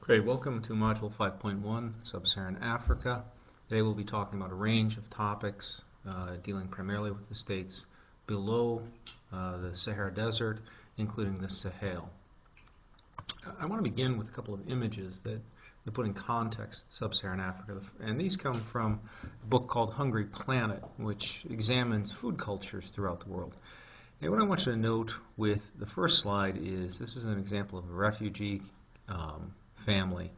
Great, welcome to Module 5.1, Sub-Saharan Africa. Today we'll be talking about a range of topics dealing primarily with the states below the Sahara Desert, including the Sahel. I want to begin with a couple of images that put in context Sub-Saharan Africa, and these come from a book called Hungry Planet, which examines food cultures throughout the world. And what I want you to note with the first slide is this is an example of a refugee family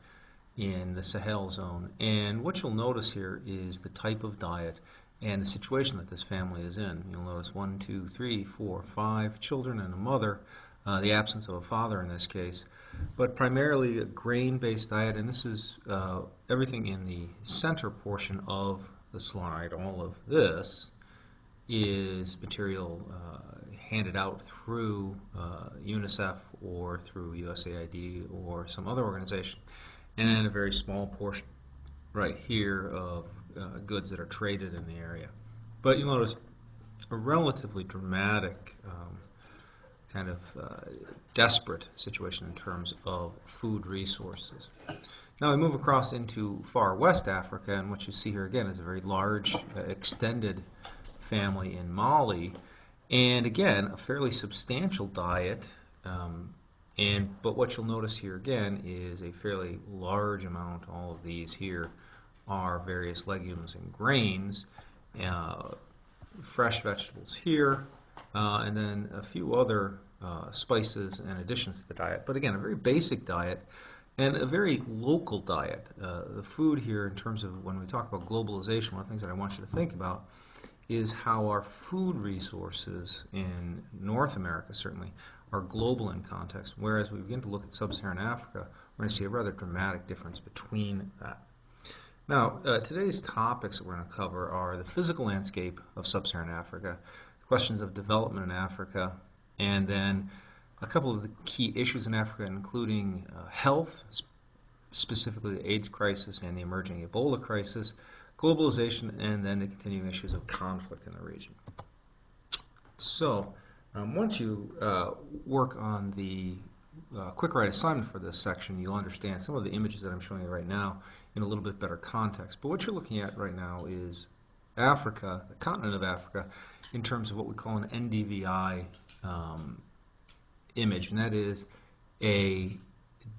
in the Sahel zone, and what you'll notice here is the type of diet and the situation that this family is in. You'll notice 1, 2, 3, 4, 5 children and a mother, the absence of a father in this case, but primarily a grain-based diet, and this is everything in the center portion of the slide. All of this is material handed out through UNICEF or through USAID or some other organization, and a very small portion right here of goods that are traded in the area. But you'll notice a relatively dramatic kind of desperate situation in terms of food resources. Now we move across into far west Africa, and what you see here again is a very large extended family in Mali, and again a fairly substantial diet, but what you'll notice here again is a fairly large amount. All of these here are various legumes and grains, fresh vegetables here, and then a few other spices and additions to the diet, but again a very basic diet and a very local diet. The food here, in terms of when we talk about globalization, one of the things that I want you to think about is how our food resources in North America certainly are global in context, whereas we begin to look at sub-Saharan Africa, we're going to see a rather dramatic difference between that. Now, today's topics that we're going to cover are the physical landscape of sub-Saharan Africa, questions of development in Africa, and then a couple of the key issues in Africa, including health, specifically the AIDS crisis and the emerging Ebola crisis, globalization, and then the continuing issues of conflict in the region. So, once you work on the quick write assignment for this section, you'll understand some of the images that I'm showing you right now in a little bit better context. But what you're looking at right now is Africa, the continent of Africa, in terms of what we call an NDVI image, and that is a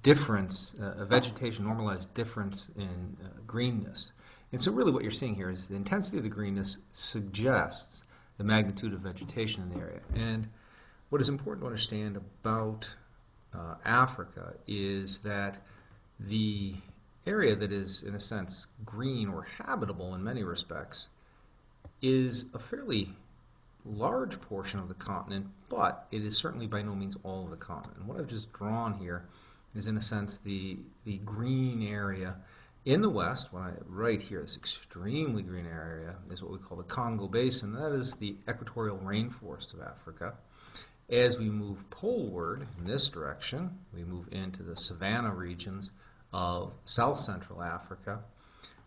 difference, a vegetation normalized difference in greenness. And so really what you're seeing here is the intensity of the greenness suggests the magnitude of vegetation in the area. And what is important to understand about Africa is that the area that is, in a sense, green or habitable in many respects is a fairly large portion of the continent, but it is certainly by no means all of the continent. And what I've just drawn here is, in a sense, the green area in the west. Right here, this extremely green area is what we call the Congo Basin. That is the equatorial rainforest of Africa. As we move poleward in this direction, we move into the savanna regions of south central Africa.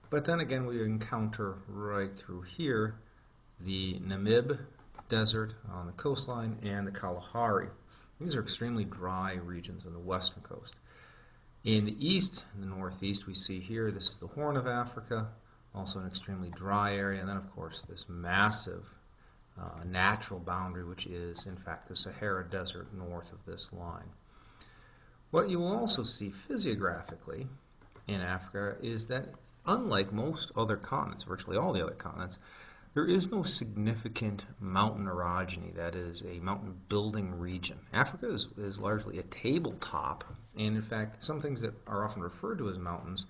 But then again, we encounter right through here the Namib Desert on the coastline and the Kalahari. These are extremely dry regions on the western coast. In the east, in the northeast, we see here, this is the Horn of Africa, also an extremely dry area, and then of course this massive natural boundary, which is in fact the Sahara Desert north of this line. What you will also see physiographically in Africa is that, unlike most other continents, virtually all the other continents, there is no significant mountain orogeny, that is a mountain building region. Africa is largely a tabletop, and in fact some things that are often referred to as mountains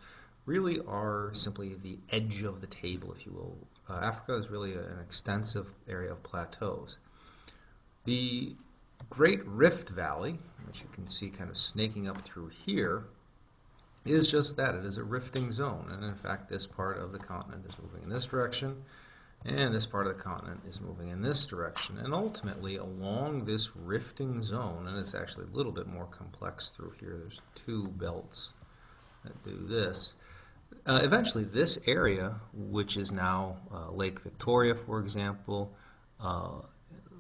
really are simply the edge of the table, if you will. Africa is really an extensive area of plateaus. The Great Rift Valley, which you can see kind of snaking up through here, is just that. It is a rifting zone, and in fact this part of the continent is moving in this direction, and this part of the continent is moving in this direction, and ultimately along this rifting zone, and it's actually a little bit more complex through here, there's two belts that do this. Eventually this area, which is now Lake Victoria, for example,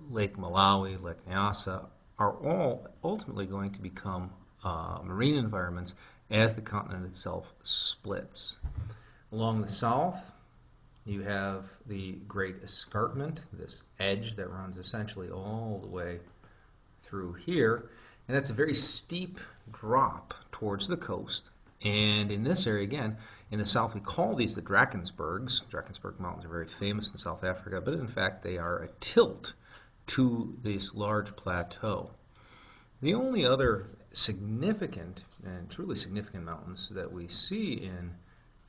Lake Malawi, Lake Nyasa, are all ultimately going to become marine environments as the continent itself splits. Along the south, you have the Great Escarpment, this edge that runs essentially all the way through here, and that's a very steep drop towards the coast. And in this area, again, in the south, we call these the Drakensbergs. Drakensberg Mountains are very famous in South Africa, but in fact, they are a tilt to this large plateau. The only other significant and truly significant mountains that we see in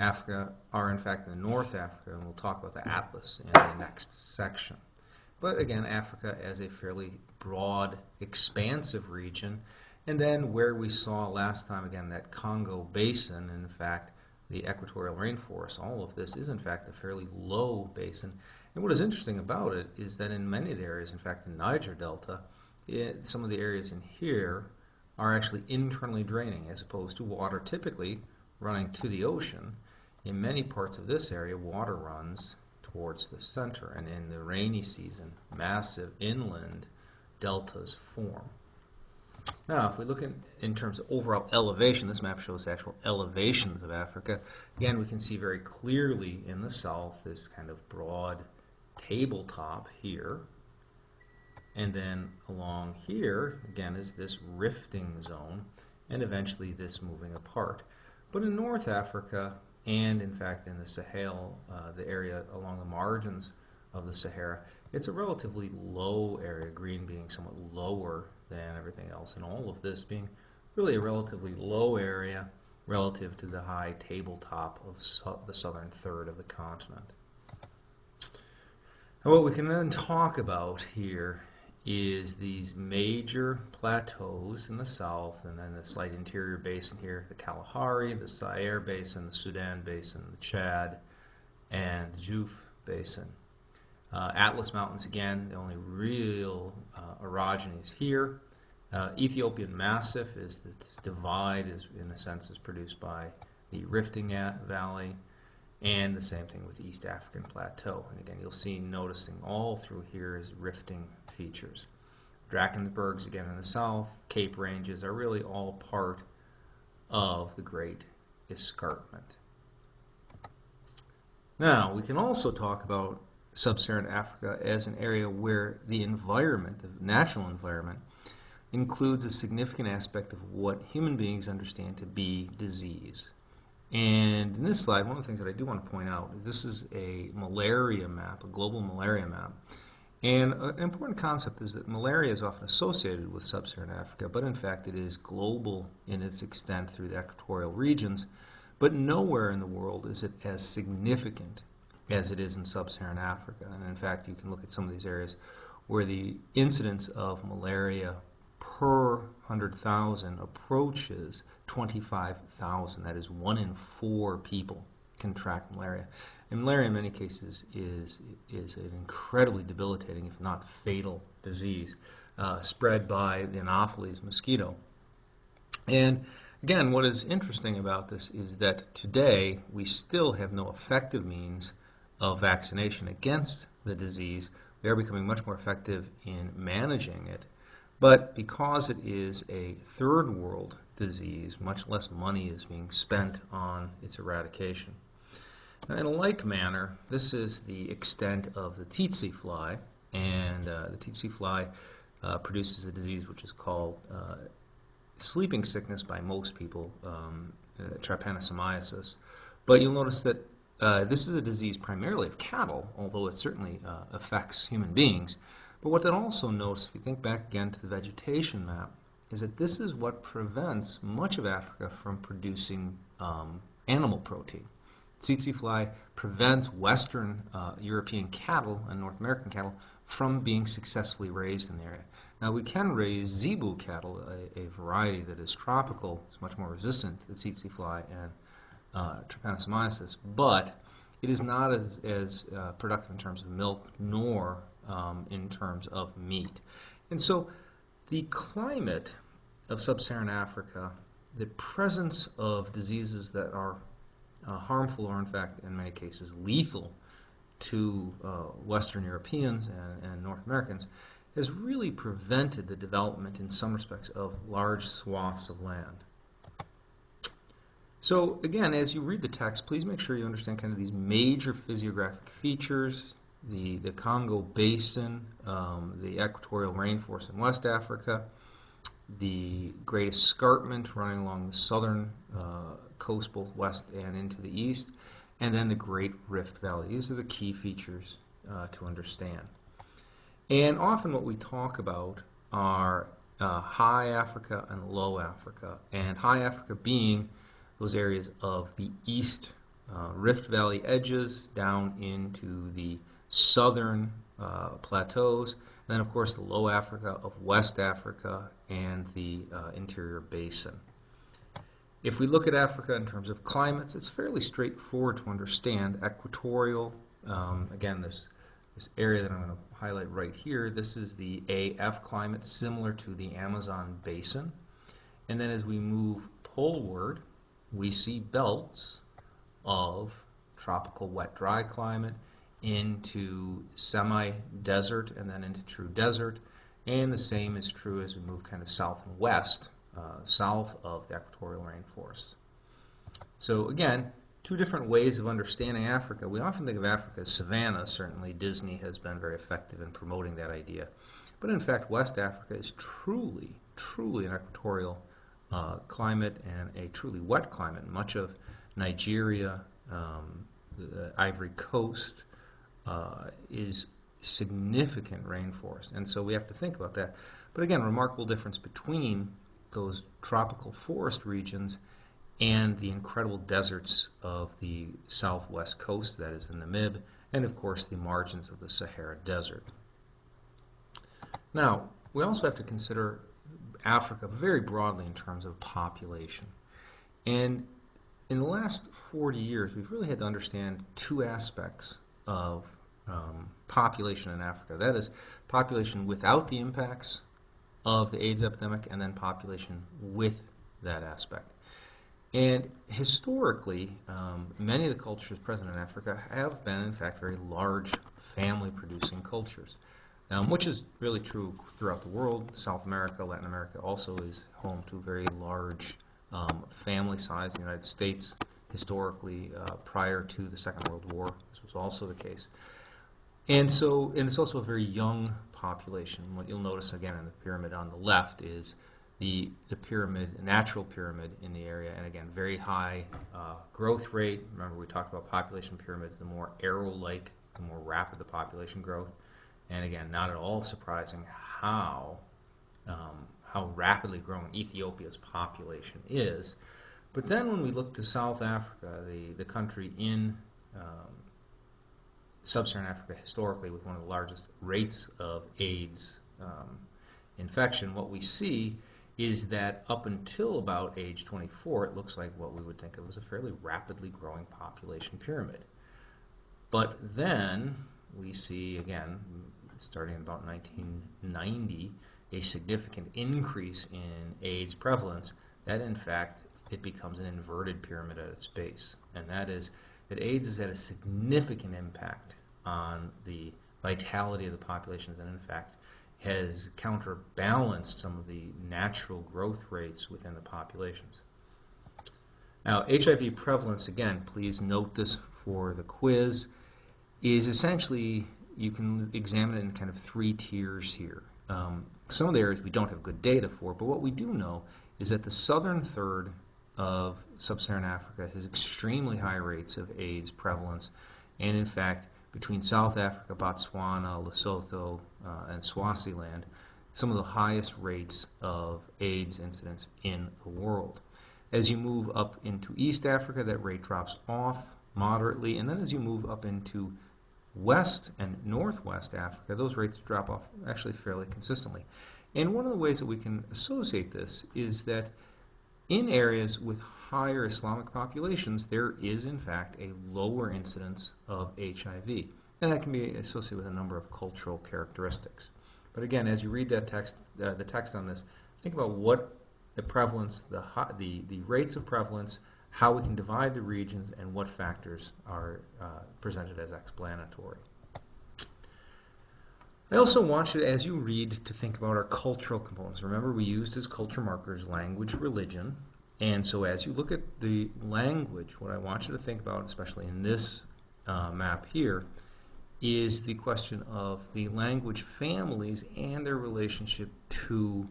Africa are in fact in North Africa, and we'll talk about the Atlas in the next section. But again, Africa as a fairly broad, expansive region, and then where we saw last time, again, that Congo Basin, and in fact, the equatorial rainforest, all of this is in fact a fairly low basin. And what is interesting about it is that in many of the areas, in fact the Niger Delta, some of the areas in here are actually internally draining as opposed to water typically running to the ocean. In many parts of this area, water runs towards the center, and in the rainy season, massive inland deltas form. Now, if we look in terms of overall elevation, this map shows the actual elevations of Africa. Again, we can see very clearly in the south this kind of broad tabletop here. And then along here, again, is this rifting zone, and eventually this moving apart. But in North Africa, and in fact in the Sahel, the area along the margins of the Sahara, it's a relatively low area, green being somewhat lower than everything else, and all of this being really a relatively low area relative to the high tabletop of the southern third of the continent. And what we can then talk about here is these major plateaus in the south, and then the slight interior basin here, the Kalahari, the Zaire Basin, the Sudan Basin, the Chad, and the Jouf Basin. Atlas Mountains, again, the only real orogenies here. Ethiopian Massif is this divide, in a sense, is produced by the Rifting Valley, and the same thing with the East African Plateau. And again, you'll see, noticing all through here is rifting features. Drakensbergs, again, in the south, Cape Ranges are really all part of the Great Escarpment. Now, we can also talk about sub-Saharan Africa as an area where the environment, the natural environment, includes a significant aspect of what human beings understand to be disease. And in this slide, one of the things that I do want to point out is this is a malaria map, a global malaria map. And an important concept is that malaria is often associated with sub-Saharan Africa, but in fact it is global in its extent through the equatorial regions. But nowhere in the world is it as significant as it is in sub-Saharan Africa. And in fact, you can look at some of these areas where the incidence of malaria per 100,000 approaches 25,000. That is 1 in 4 people contract malaria. And malaria in many cases is an incredibly debilitating, if not fatal, disease spread by the Anopheles mosquito. And again, what is interesting about this is that today we still have no effective means of vaccination against the disease. We are becoming much more effective in managing it. But because it is a third world disease, much less money is being spent on its eradication. Now, in a like manner, this is the extent of the tsetse fly, and the tsetse fly produces a disease which is called sleeping sickness by most people, trypanosomiasis. But you'll notice that this is a disease primarily of cattle, although it certainly affects human beings. But what that also notes, if you think back again to the vegetation map, is that this is what prevents much of Africa from producing animal protein. Tsetse fly prevents Western European cattle and North American cattle from being successfully raised in the area. Now, we can raise zebu cattle, a variety that is tropical, is much more resistant to the tsetse fly and trypanosomiasis, but it is not as productive in terms of milk nor in terms of meat. And so the climate of sub-Saharan Africa, the presence of diseases that are harmful or in fact in many cases lethal to Western Europeans and North Americans has really prevented the development in some respects of large swaths of land. So again, as you read the text, please make sure you understand kind of these major physiographic features, the Congo Basin, the equatorial rainforest in West Africa, the great escarpment running along the southern coast, both west and into the east, and then the Great Rift Valley. These are the key features to understand. And often what we talk about are high Africa and low Africa, and high Africa being those areas of the east Rift Valley edges down into the southern plateaus, and then of course the low Africa of West Africa and the interior basin. If we look at Africa in terms of climates, it's fairly straightforward to understand. Equatorial, again, this area that I'm going to highlight right here, this is the AF climate, similar to the Amazon basin. And then as we move poleward, we see belts of tropical wet dry climate into semi-desert and then into true desert. And the same is true as we move kind of south and west, south of the equatorial rainforest. So again, two different ways of understanding Africa. We often think of Africa as savanna. Certainly Disney has been very effective in promoting that idea. But in fact, West Africa is truly an equatorial climate and a truly wet climate. Much of Nigeria, the Ivory Coast, is significant rainforest. And so we have to think about that. But again, remarkable difference between those tropical forest regions and the incredible deserts of the southwest coast, that is the Namib, and of course the margins of the Sahara Desert. Now, we also have to consider Africa very broadly in terms of population. And in the last 40 years, we've really had to understand two aspects of population in Africa. That is population without the impacts of the AIDS epidemic, and then population with that aspect. And historically, many of the cultures present in Africa have been, in fact, very large family-producing cultures, which is really true throughout the world. South America, Latin America also is home to very large family size. The United States, historically, prior to the Second World War, this was also the case. And it's also a very young population. What you'll notice again in the pyramid on the left is the pyramid, natural pyramid in the area, and again, very high growth rate. Remember, we talked about population pyramids. The more arrow-like, the more rapid the population growth. And again, not at all surprising how rapidly growing Ethiopia's population is. But then when we look to South Africa, the country in sub-Saharan Africa historically with one of the largest rates of AIDS infection, what we see is that up until about age 24, it looks like what we would think of as a fairly rapidly growing population pyramid. But then we see, again, starting in about 1990, a significant increase in AIDS prevalence that, in fact, it becomes an inverted pyramid at its base. And that is that AIDS has had a significant impact on the vitality of the populations and, in fact, has counterbalanced some of the natural growth rates within the populations. Now, HIV prevalence, again, please note this for the quiz, is essentially, you can examine it in kind of three tiers here. Some of the areas we don't have good data for, but what we do know is that the southern third of sub-Saharan Africa has extremely high rates of AIDS prevalence, and in fact, between South Africa, Botswana, Lesotho, and Swaziland, some of the highest rates of AIDS incidence in the world. As you move up into East Africa, that rate drops off moderately, and then as you move up into West and Northwest Africa, those rates drop off actually fairly consistently. And one of the ways that we can associate this is that in areas with higher Islamic populations, there is in fact a lower incidence of HIV. And that can be associated with a number of cultural characteristics. But again, as you read that text, the text on this, think about what the prevalence, the rates of prevalence, how we can divide the regions, and what factors are presented as explanatory. I also want you, as you read, to think about our cultural components. Remember, we used as culture markers language, religion, And so as you look at the language, what I want you to think about, especially in this map here, is the question of the language families and their relationship to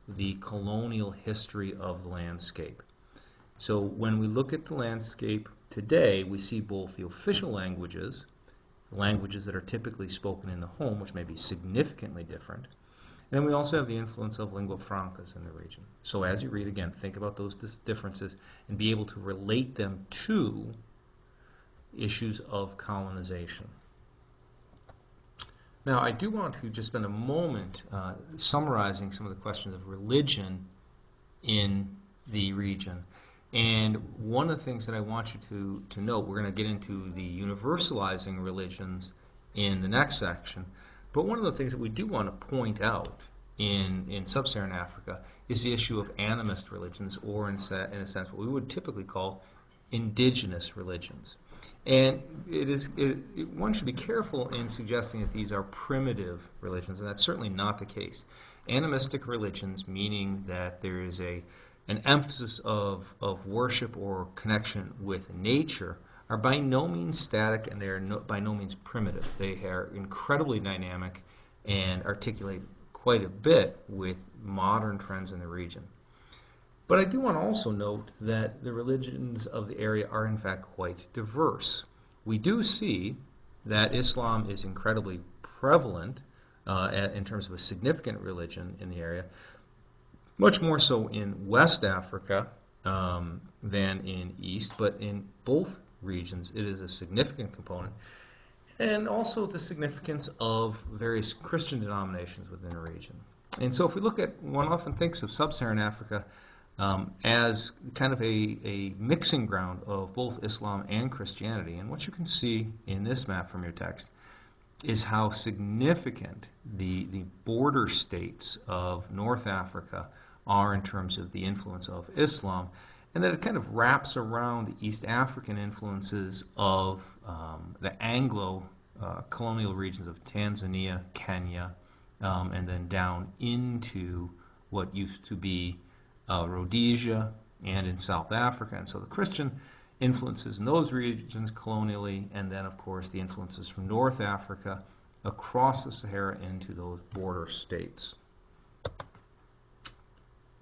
the colonial history of the landscape. So when we look at the landscape today, we see both the official languages, the languages that are typically spoken in the home, which may be significantly different, and then we also have the influence of lingua francas in the region. So as you read, again, think about those differences and be able to relate them to issues of colonization. Now, I do want to just spend a moment summarizing some of the questions of religion in the region. And one of the things that I want you to note, we're going to get into the universalizing religions in the next section, but one of the things that we do want to point out in sub-Saharan Africa is the issue of animist religions, or in a sense what we would typically call indigenous religions. And one should be careful in suggesting that these are primitive religions, and that's certainly not the case. Animistic religions, meaning that there is an emphasis of worship or connection with nature, are by no means static, and they are by no means primitive. They are incredibly dynamic and articulate quite a bit with modern trends in the region. But I do want to also note that the religions of the area are in fact quite diverse. We do see that Islam is incredibly prevalent in terms of a significant religion in the area, much more so in West Africa than in East, but in both regions it is a significant component, and also the significance of various Christian denominations within the region. And so if we look at, one often thinks of sub-Saharan Africa as kind of a mixing ground of both Islam and Christianity. And what you can see in this map from your text is how significant the border states of North Africa are in terms of the influence of Islam, and that it kind of wraps around the East African influences of the Anglo colonial regions of Tanzania, Kenya, and then down into what used to be Rhodesia and in South Africa. And so the Christian influences in those regions colonially, and then of course the influences from North Africa across the Sahara into those border states.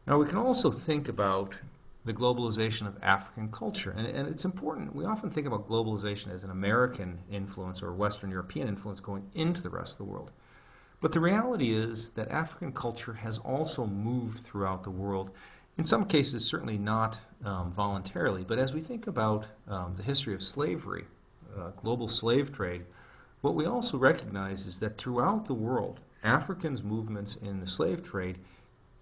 Now we can also think about the globalization of African culture, and it's important. We often think about globalization as an American influence or Western European influence going into the rest of the world. But the reality is that African culture has also moved throughout the world, in some cases certainly not voluntarily, but as we think about the history of slavery, global slave trade, what we also recognize is that throughout the world, Africans' movements in the slave trade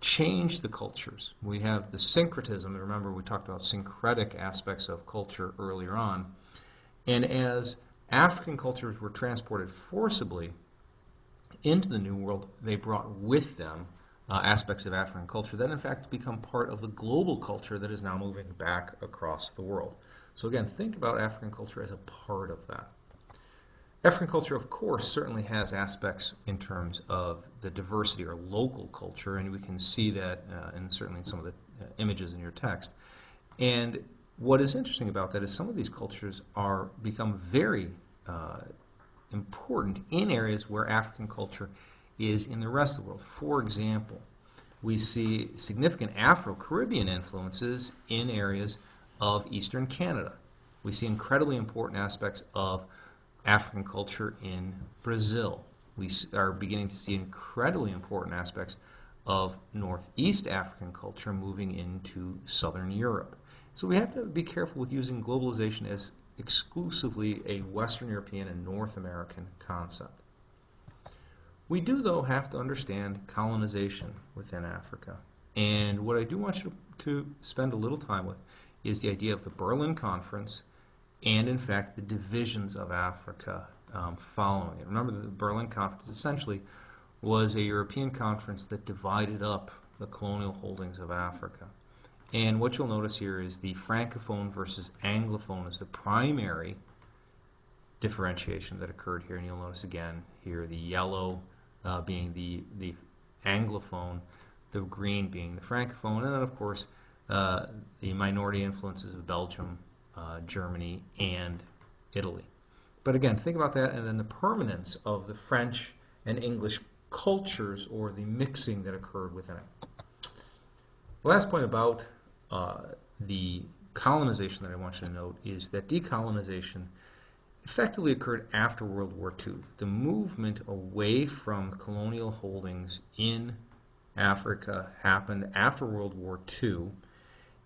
change the cultures. We have the syncretism. Remember, we talked about syncretic aspects of culture earlier on. And as African cultures were transported forcibly into the New World, they brought with them aspects of African culture that in fact become part of the global culture that is now moving back across the world. So again, think about African culture as a part of that. African culture, of course, certainly has aspects in terms of the diversity or local culture, and we can see that and certainly in some of the images in your text. And what is interesting about that is some of these cultures are become very important in areas where African culture is in the rest of the world. For example, we see significant Afro-Caribbean influences in areas of Eastern Canada. We see incredibly important aspects of African culture in Brazil. We are beginning to see incredibly important aspects of Northeast African culture moving into Southern Europe. So we have to be careful with using globalization as exclusively a Western European and North American concept. We do, though, have to understand colonization within Africa. And what I do want you to spend a little time with is the idea of the Berlin Conference and, in fact, the divisions of Africa following it. Remember, the Berlin Conference essentially was a European conference that divided up the colonial holdings of Africa. And what you'll notice here is the Francophone versus Anglophone is the primary differentiation that occurred here. And you'll notice again here the yellow being the Anglophone, the green being the Francophone, and then, of course, the minority influences of Belgium, Germany, and Italy. But again, think about that, and then the permanence of the French and English cultures, or the mixing that occurred within it. The last point about the colonization that I want you to note is that decolonization effectively occurred after World War II. The movement away from colonial holdings in Africa happened after World War II,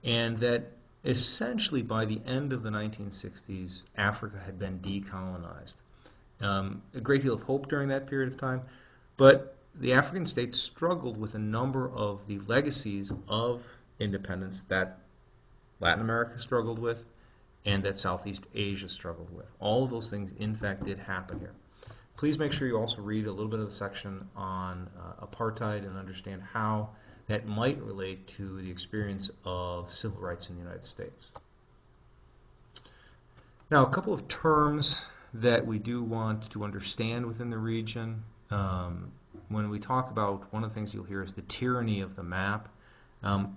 and that essentially by the end of the 1960s, Africa had been decolonized. A great deal of hope during that period of time, but the African states struggled with a number of the legacies of independence that Latin America struggled with and that Southeast Asia struggled with. All of those things, in fact, did happen here. Please make sure you also read a little bit of the section on apartheid and understand how that might relate to the experience of civil rights in the United States. Now, a couple of terms that we do want to understand within the region. When we talk about, one of the things you'll hear is the tyranny of the map.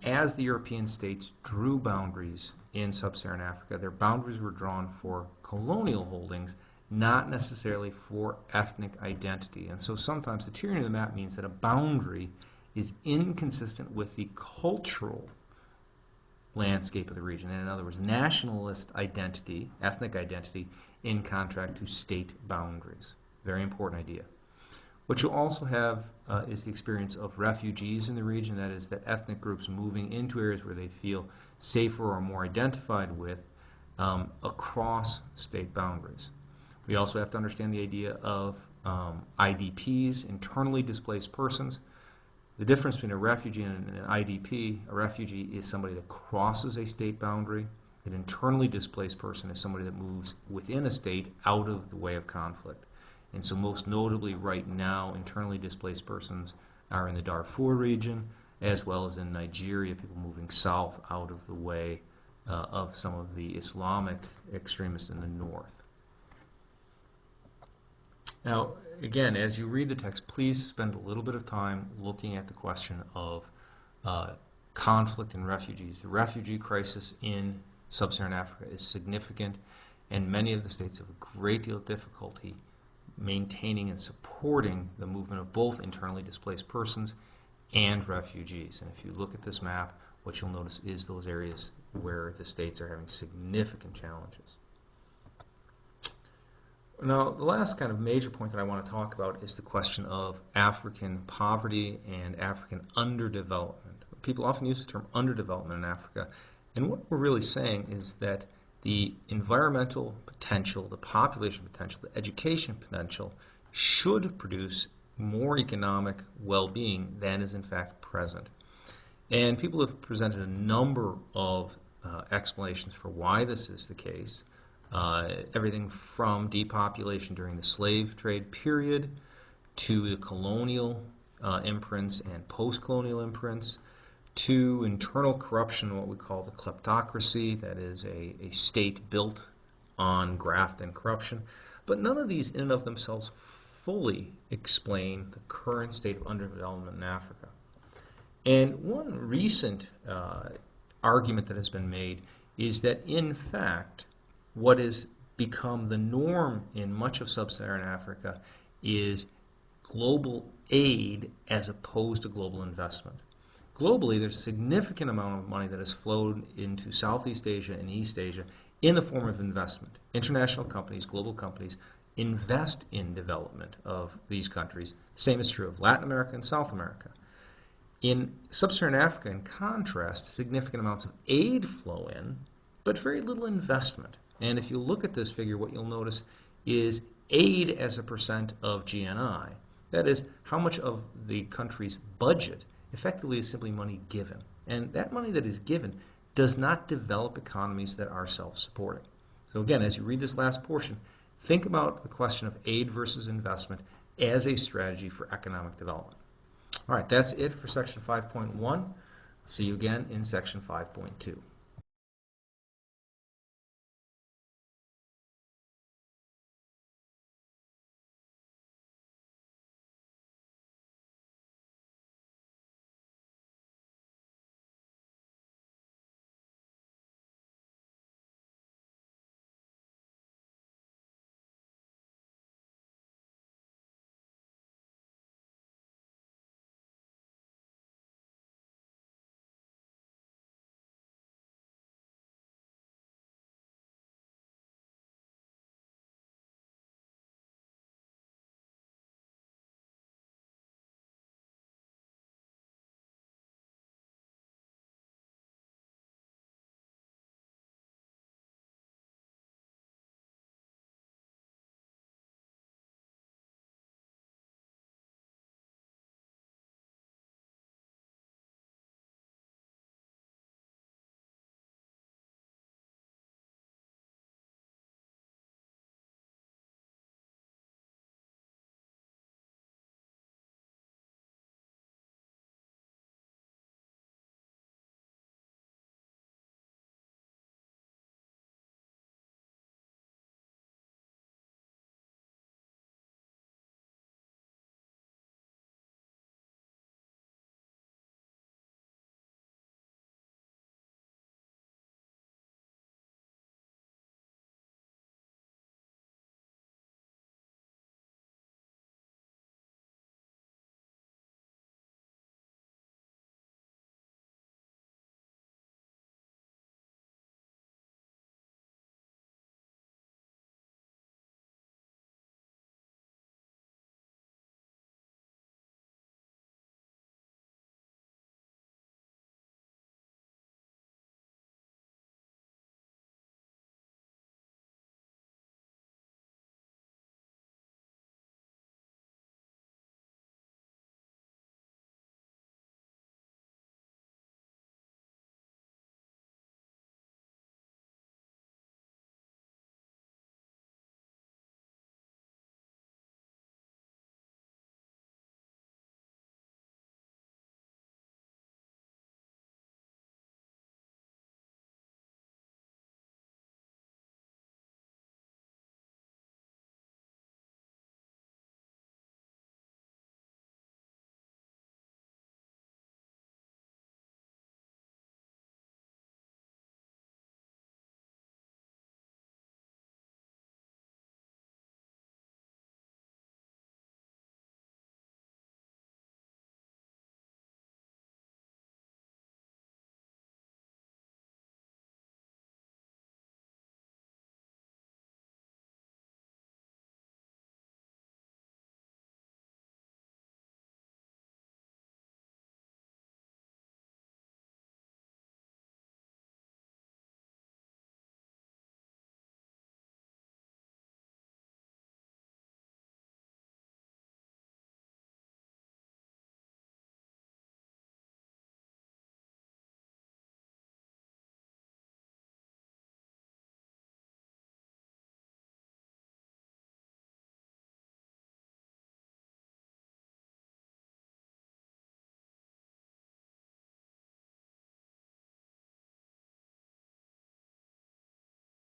As the European states drew boundaries in sub-Saharan Africa, their boundaries were drawn for colonial holdings, not necessarily for ethnic identity. And so sometimes the tyranny of the map means that a boundary is inconsistent with the cultural landscape of the region. And in other words, nationalist identity, ethnic identity, in contrast to state boundaries. Very important idea. What you'll also have is the experience of refugees in the region, that is, that ethnic groups moving into areas where they feel safer or more identified with across state boundaries. We also have to understand the idea of IDPs, internally displaced persons. The difference between a refugee and an IDP, a refugee is somebody that crosses a state boundary. An internally displaced person is somebody that moves within a state out of the way of conflict. And so most notably right now, internally displaced persons are in the Darfur region, as well as in Nigeria, people moving south out of the way of some of the Islamic extremists in the north. Now, again, as you read the text, please spend a little bit of time looking at the question of conflict and refugees. The refugee crisis in sub-Saharan Africa is significant, and many of the states have a great deal of difficulty maintaining and supporting the movement of both internally displaced persons and refugees. And if you look at this map, what you'll notice is those areas where the states are having significant challenges. Now, the last kind of major point that I want to talk about is the question of African poverty and African underdevelopment. People often use the term underdevelopment in Africa, and what we're really saying is that the environmental potential, the population potential, the education potential should produce more economic well-being than is in fact present. And people have presented a number of explanations for why this is the case. Everything from depopulation during the slave trade period to the colonial imprints and post-colonial imprints, to internal corruption, what we call the kleptocracy, that is a state built on graft and corruption. But none of these in and of themselves fully explain the current state of underdevelopment in Africa. And one recent argument that has been made is that, in fact, what has become the norm in much of sub-Saharan Africa is global aid as opposed to global investment. Globally, there's a significant amount of money that has flowed into Southeast Asia and East Asia in the form of investment. International companies, global companies, invest in development of these countries. Same is true of Latin America and South America. In sub-Saharan Africa, in contrast, significant amounts of aid flow in, but very little investment. And if you look at this figure, what you'll notice is aid as a percent of GNI. That is, how much of the country's budget effectively is simply money given. And that money that is given does not develop economies that are self-supporting. So again, as you read this last portion, think about the question of aid versus investment as a strategy for economic development. All right, that's it for section 5.1. See you again in section 5.2.